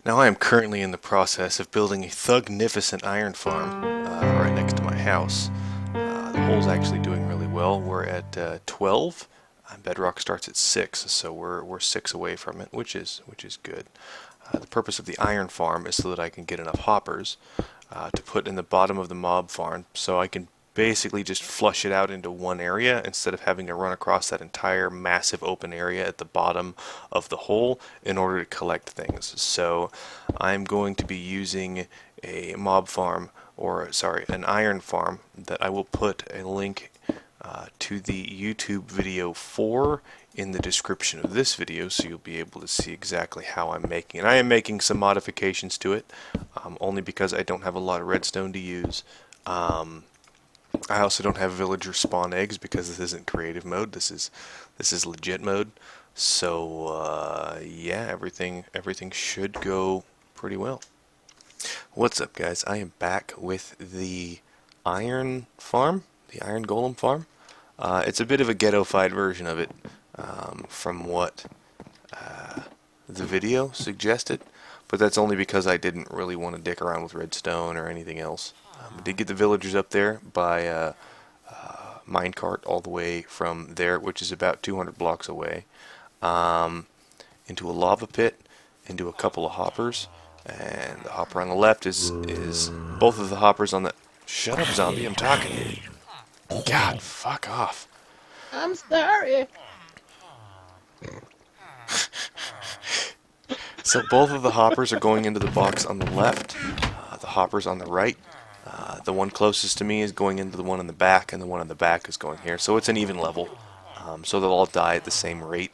Now I am currently in the process of building a thugnificent iron farm right next to my house. The hole's actually doing really well. We're at 12. Bedrock starts at 6, so we're 6 away from it, which is good. The purpose of the iron farm is so that I can get enough hoppers to put in the bottom of the mob farm, so I can basically just flush it out into one area instead of having to run across that entire massive open area at the bottom of the hole in order to collect things. So I'm going to be using a mob farm, or sorry, an iron farm that I will put a link to the YouTube video for in the description of this video, so you'll be able to see exactly how I'm making it. I am making some modifications to it, only because I don't have a lot of redstone to use. I also don't have villager spawn eggs because this isn't creative mode. This is legit mode. So yeah, everything should go pretty well. What's up, guys? I am back with the iron farm, the iron golem farm. It's a bit of a ghetto-fied version of it, from what the video suggested, but that's only because I didn't really want to dick around with redstone or anything else. I did get the villagers up there by minecart all the way from there, which is about 200 blocks away, into a lava pit, into a couple of hoppers, and the hopper on the left is both of the hoppers on the. Shut up, zombie! I'm talking. God, fuck off. I'm sorry. So both of the hoppers are going into the box on the left. The hoppers on the right. The one closest to me is going into the one in the back, and the one on the back is going here. So it's an even level. So they'll all die at the same rate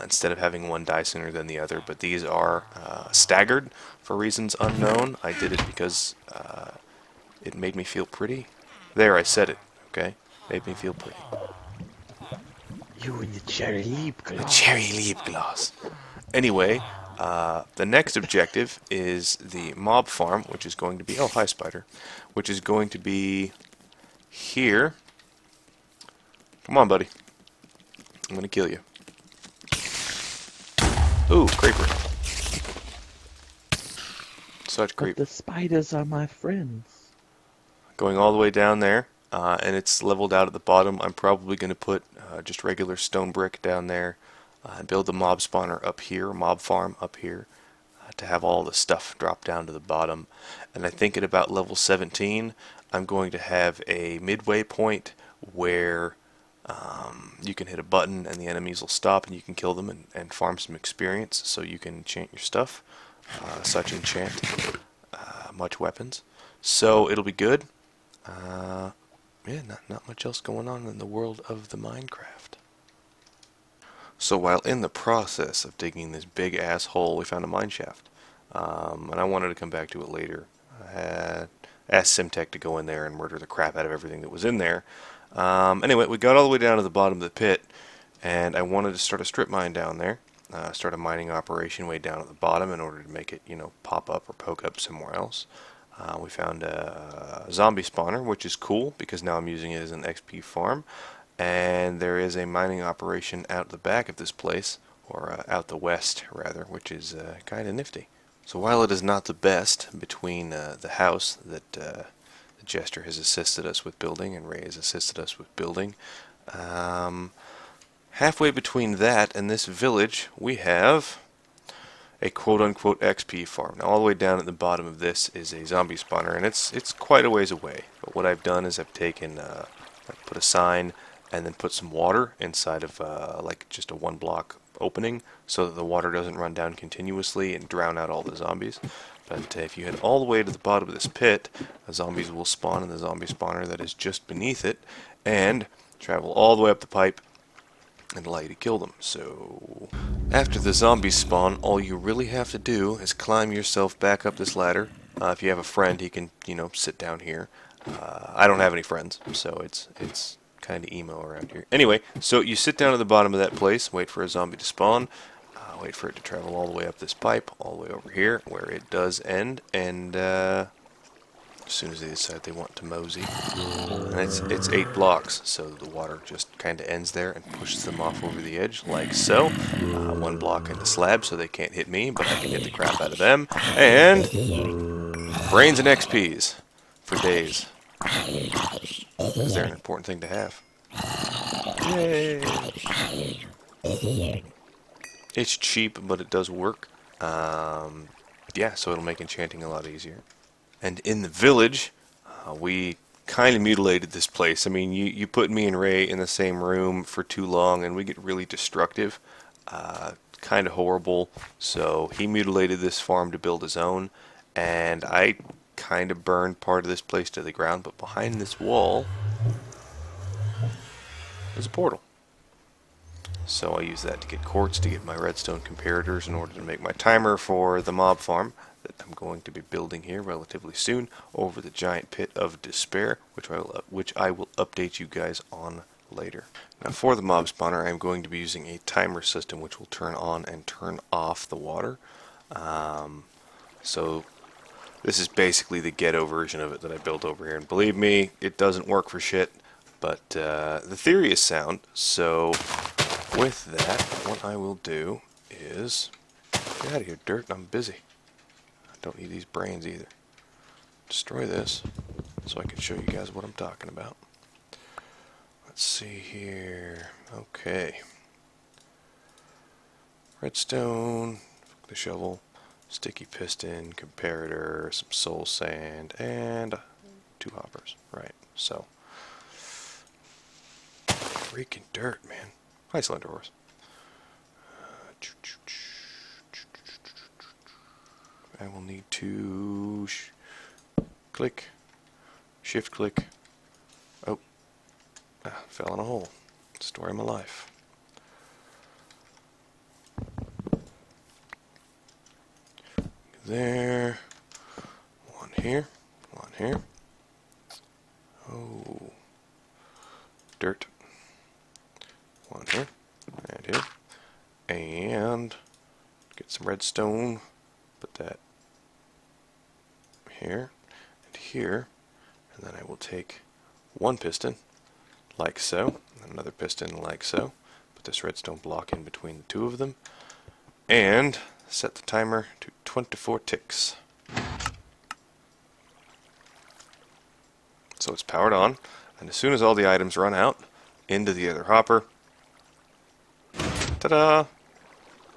instead of having one die sooner than the other. But these are staggered for reasons unknown. I did it because it made me feel pretty. There, I said it. Okay, made me feel pretty. You and your cherry lip The gloss. cherry lip gloss. Anyway, the next objective is the mob farm, which is going to be, oh, hi, spider, which is going to be here. Come on, buddy. I'm going to kill you. Ooh, creeper. Such But creep. the spiders are my friends. Going all the way down there, and it's leveled out at the bottom. I'm probably going to put just regular stone brick down there and build the mob spawner up here, mob farm up here, to have all the stuff drop down to the bottom. And I think at about level 17, I'm going to have a midway point where you can hit a button and the enemies will stop and you can kill them and farm some experience so you can enchant your stuff, such enchant much weapons. So it'll be good. Yeah, not much else going on in the world of the Minecraft. So while in the process of digging this big ass hole, we found a mine shaft. And I wanted to come back to it later. I had asked Simtech to go in there and murder the crap out of everything that was in there. Anyway, we got all the way down to the bottom of the pit, and I wanted to start a strip mine down there. Start a mining operation way down at the bottom in order to make it, pop up or poke up somewhere else. We found a zombie spawner, which is cool because now I'm using it as an XP farm. And there is a mining operation out the back of this place, or out the west rather, which is kind of nifty. So while it is not the best between the house that the Jester has assisted us with building and Ray has assisted us with building, halfway between that and this village we have a quote-unquote XP farm. Now all the way down at the bottom of this is a zombie spawner, and it's quite a ways away. But what I've done is I've taken, put a sign and then put some water inside of like just a one block opening so that the water doesn't run down continuously and drown out all the zombies. But if you head all the way to the bottom of this pit, the zombies will spawn in the zombie spawner that is just beneath it and travel all the way up the pipe and allow you to kill them. So after the zombies spawn, all you really have to do is climb yourself back up this ladder. If you have a friend, he can, sit down here. I don't have any friends, so it's kind of emo around here. Anyway, so you sit down at the bottom of that place, wait for a zombie to spawn, wait for it to travel all the way up this pipe, all the way over here, where it does end, and as soon as they decide they want to mosey. And it's 8 blocks, so the water just kind of ends there and pushes them off over the edge, like so. 1 block in the slab, so they can't hit me, but I can hit the crap out of them. And brains and XPs for days, because they're an important thing to have. Yay! It's cheap, but it does work. Yeah, so it'll make enchanting a lot easier. And in the village, we kind of mutilated this place. I mean, you put me and Ray in the same room for too long, and we get really destructive. Kind of horrible. So he mutilated this farm to build his own, and I kind of burned part of this place to the ground. But behind this wall is a portal. So I use that to get quartz to get my redstone comparators in order to make my timer for the mob farm that I'm going to be building here relatively soon over the giant pit of despair, which I will update you guys on later. Now for the mob spawner, I'm going to be using a timer system which will turn on and turn off the water. So this is basically the Ghetto version of it that I built over here, and believe me, it doesn't work for shit, but the theory is sound. So with that, what I will do is get out of here, dirt. I'm busy. I don't need these brains either. Destroy this so I can show you guys what I'm talking about. Let's see here. Okay. Redstone, the shovel, sticky piston, comparator, some soul sand, and 2 hoppers. Right, so. Freaking dirt, man. Hi, Slender Horse. I will need to click, shift click. Oh, fell in a hole. Story of my life. There. One here. One here. Oh. Dirt. One here. And here. And get some redstone. Put that here and here. And then I will take one piston, like so, and another piston like so. Put this redstone block in between the 2 of them. And set the timer to 24 ticks. So it's powered on, and as soon as all the items run out, into the other hopper. Ta-da!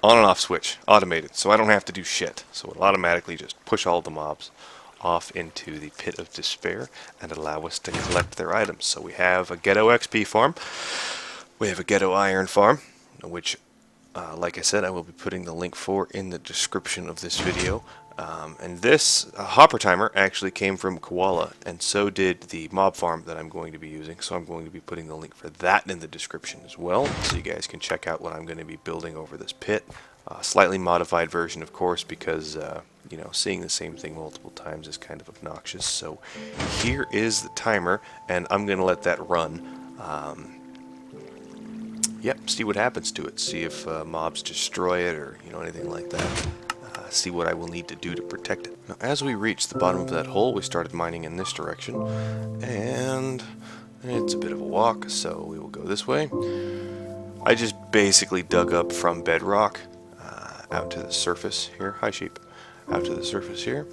On and off switch, automated, so I don't have to do shit. So it'll automatically just push all the mobs off into the pit of despair and allow us to collect their items. So we have a Ghetto XP farm, we have a Ghetto iron farm, which like I said, I will be putting the link for in the description of this video. And this hopper timer actually came from Koala, and so did the mob farm that I'm going to be using. So I'm going to be putting the link for that in the description as well, so you guys can check out what I'm going to be building over this pit. Slightly modified version, of course, because you know, seeing the same thing multiple times is kind of obnoxious. So here is the timer, and I'm going to let that run. Yep, see what happens to it. See if mobs destroy it or, you know, anything like that. See what I will need to do to protect it. Now, as we reached the bottom of that hole, we started mining in this direction, and it's a bit of a walk, so we will go this way. I just basically dug up from bedrock out to the surface here. Hi, sheep. Out to the surface here.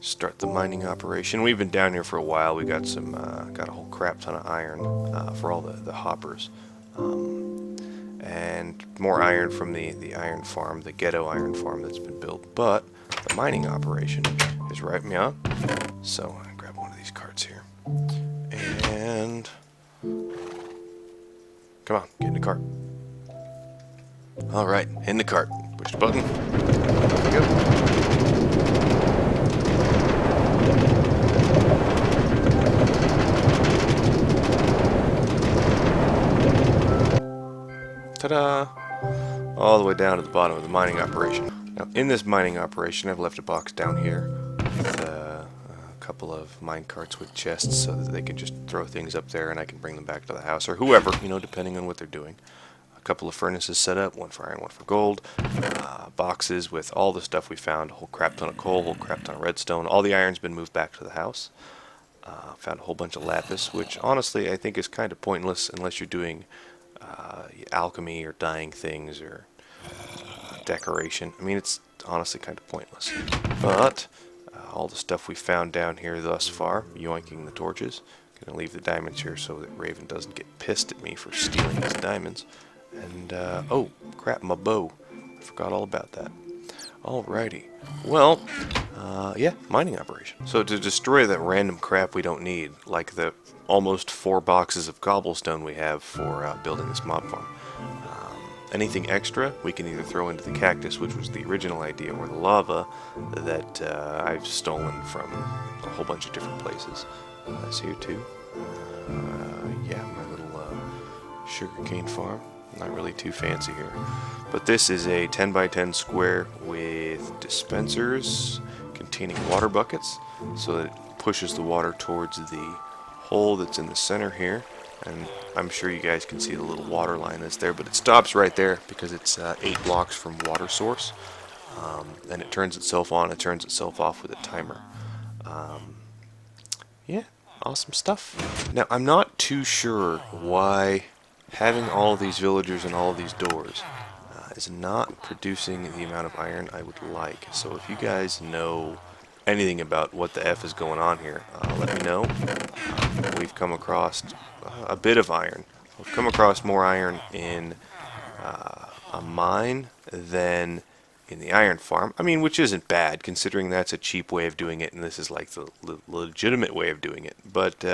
Start the mining operation. We've been down here for a while. We got some, got a whole crap ton of iron for all the hoppers. And more iron from the iron farm, the Ghetto iron farm that's been built. But the mining operation is right meow. So I'm gonna grab one of these carts here. And come on, get in the cart. Alright, in the cart. Push the button. There we go. Ta-da! All the way down to the bottom of the mining operation. Now, in this mining operation, I've left a box down here with a couple of mine carts with chests so that they can just throw things up there and I can bring them back to the house, or whoever, you know, depending on what they're doing. A couple of furnaces set up, one for iron, one for gold, boxes with all the stuff we found, a whole crap ton of coal, a whole crap ton of redstone. All the iron's been moved back to the house. Found a whole bunch of lapis, which honestly I think is kind of pointless unless you're doing alchemy or dyeing things or decoration. I mean, it's honestly kind of pointless. But all the stuff we found down here thus far, yoinking the torches. Gonna leave the diamonds here so that Raven doesn't get pissed at me for stealing his diamonds. And, oh, crap, my bow. I forgot all about that. Alrighty. Well, yeah, mining operation. So to destroy that random crap we don't need, like the almost 4 boxes of cobblestone we have for building this mob farm, anything extra we can either throw into the cactus, which was the original idea, or the lava that I've stolen from a whole bunch of different places. That's here too. Yeah, my little sugarcane farm. Not really too fancy here. But this is a 10 by 10 square with dispensers containing water buckets, so that it pushes the water towards the hole that's in the center here. And I'm sure you guys can see the little water line that's there, but it stops right there because it's 8 blocks from water source. And it turns itself on, it turns itself off with a timer. Yeah, awesome stuff. Now, I'm not too sure why having all of these villagers and all of these doors is not producing the amount of iron I would like. So if you guys know anything about what the F is going on here, let me know. We've come across a bit of iron. We've come across more iron in a mine than in the iron farm. I mean, which isn't bad, considering that's a cheap way of doing it, and this is like the legitimate way of doing it. But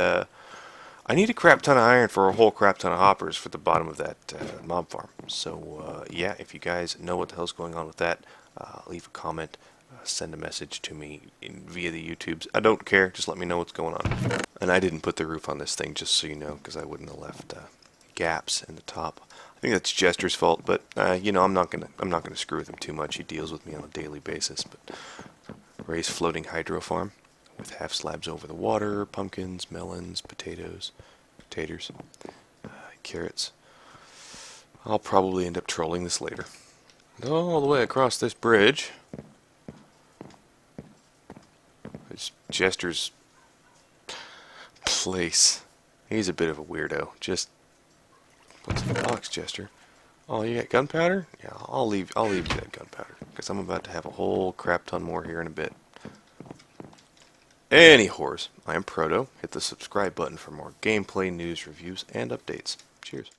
I need a crap ton of iron for a whole crap ton of hoppers for the bottom of that mob farm. So, yeah, if you guys know what the hell's going on with that, leave a comment, send a message to me via the YouTubes. I don't care, just let me know what's going on. And I didn't put the roof on this thing, just so you know, because I wouldn't have left gaps in the top. I think that's Jester's fault, but you know, I'm not gonna screw with him too much. He deals with me on a daily basis. But Ray's floating hydro farm with half slabs over the water, pumpkins, melons, potatoes, carrots. I'll probably end up trolling this later. All the way across this bridge, it's Jester's place. He's a bit of a weirdo. Just what's in the box, Jester? Oh, you got gunpowder? Yeah, I'll leave you that gunpowder, because I'm about to have a whole crap ton more here in a bit. Anyhows, I am Proto. Hit the subscribe button for more gameplay, news, reviews, and updates. Cheers.